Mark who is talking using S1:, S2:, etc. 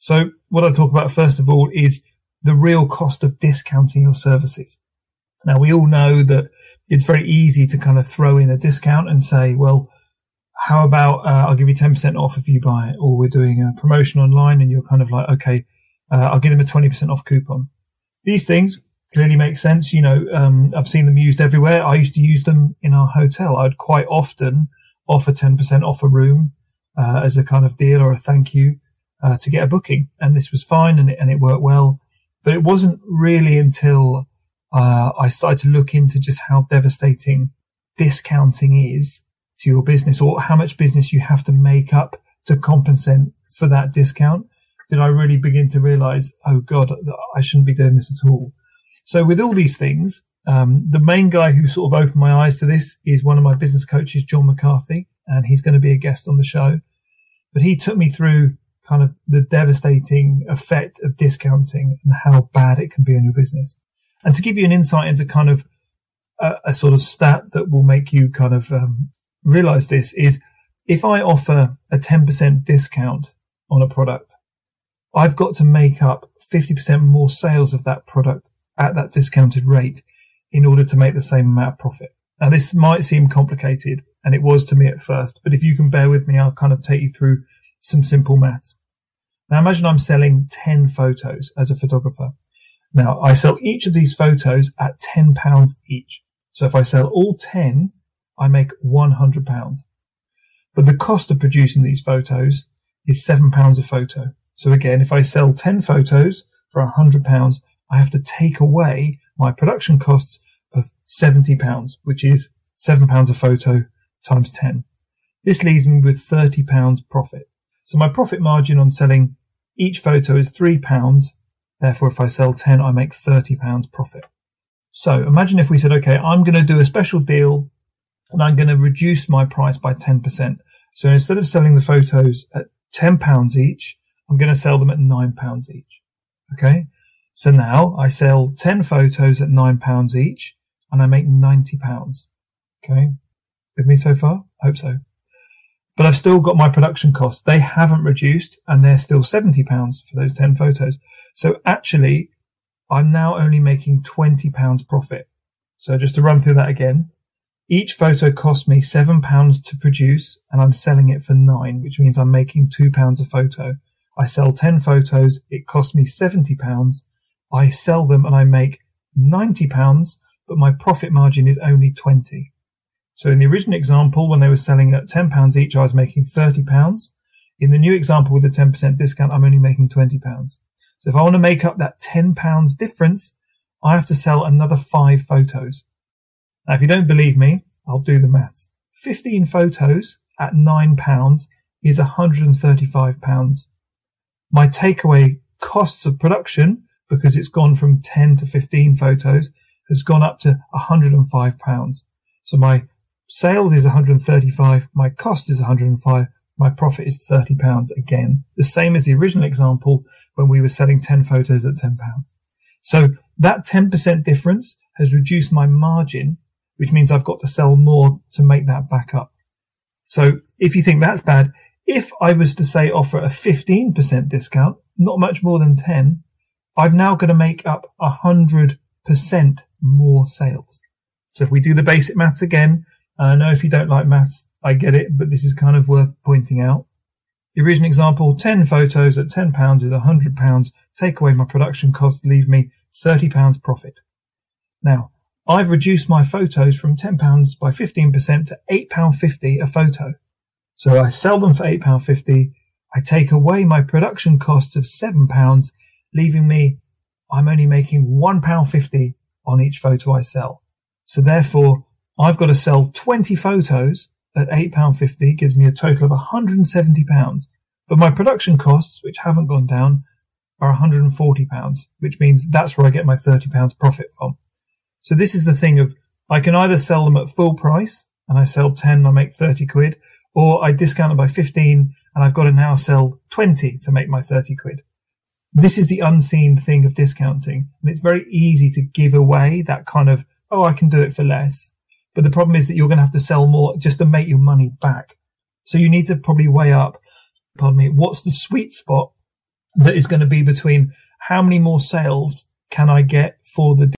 S1: So what I talk about first of all is the real cost of discounting your services. Now, we all know that it's very easy to kind of throw in a discount and say, well, how about I'll give you 10% off if you buy it, or we're doing a promotion online and you're kind of like, okay, I'll give them a 20% off coupon. These things clearly make sense. I've seen them used everywhere. I used to use them in our hotel. I'd quite often offer 10% off a room as a kind of deal or a thank you to get a booking. And this was fine and it worked well. But it wasn't really until I started to look into just how devastating discounting is to your business, or how much business you have to make up to compensate for that discount, did I really begin to realize, oh God, I shouldn't be doing this at all. So with all these things, the main guy who sort of opened my eyes to this is one of my business coaches, John McCarthy, and he's going to be a guest on the show. But he took me through kind of the devastating effect of discounting and how bad it can be on your business. And to give you an insight into kind of a sort of stat that will make you kind of realize this is, if I offer a 10% discount on a product, I've got to make up 50% more sales of that product at that discounted rate in order to make the same amount of profit. Now, this might seem complicated, and it was to me at first, but if you can bear with me, I'll kind of take you through some simple maths. Now, imagine I'm selling 10 photos as a photographer. Now, I sell each of these photos at £10 each. So if I sell all 10, I make £100. But the cost of producing these photos is £7 a photo. So again, if I sell 10 photos for £100, I have to take away my production costs of £70, which is £7 a photo times 10. This leaves me with £30 profit. So my profit margin on selling each photo is £3. Therefore, if I sell 10, I make £30 profit. So imagine if we said, okay, I'm going to do a special deal and I'm going to reduce my price by 10%. So instead of selling the photos at £10 each, I'm going to sell them at £9 each. Okay. So now I sell 10 photos at £9 each and I make £90. Okay. With me so far? Hope so. But I've still got my production costs. They haven't reduced and they're still £70 for those 10 photos. So actually, I'm now only making £20 profit. So just to run through that again, each photo cost me £7 to produce and I'm selling it for £9, which means I'm making £2 a photo. I sell 10 photos, it costs me £70. I sell them and I make £90, but my profit margin is only 20. So in the original example, when they were selling at £10 each, I was making £30. In the new example with the 10% discount, I'm only making £20. So if I want to make up that £10 difference, I have to sell another 5 photos. Now, if you don't believe me, I'll do the maths. 15 photos at £9 is £135. My takeaway costs of production, because it's gone from 10 to 15 photos, has gone up to £105. So my sales is 135, my cost is 105, my profit is £30 again. The same as the original example when we were selling 10 photos at £10. So that 10% difference has reduced my margin, which means I've got to sell more to make that back up. So if you think that's bad, if I was to say offer a 15% discount, not much more than 10, I'm now going to make up 100% more sales. So if we do the basic maths again, I know if you don't like maths, I get it, but this is kind of worth pointing out. The original example, 10 photos at £10 is £100. Take away my production cost, leave me £30 profit. Now, I've reduced my photos from £10 by 15% to £8.50 a photo. So I sell them for £8.50. I take away my production costs of £7, leaving me, I'm only making £1.50 on each photo I sell. So therefore, I've got to sell 20 photos at £8.50, gives me a total of £170. But my production costs, which haven't gone down, are £140, which means that's where I get my £30 profit from. So this is the thing of, I can either sell them at full price and I sell 10 and I make 30 quid, or I discount them by 15 and I've got to now sell 20 to make my 30 quid. This is the unseen thing of discounting. And it's very easy to give away that kind of, oh, I can do it for less. But the problem is that you're going to have to sell more just to make your money back. So you need to probably weigh up, what's the sweet spot that is going to be between how many more sales can I get for the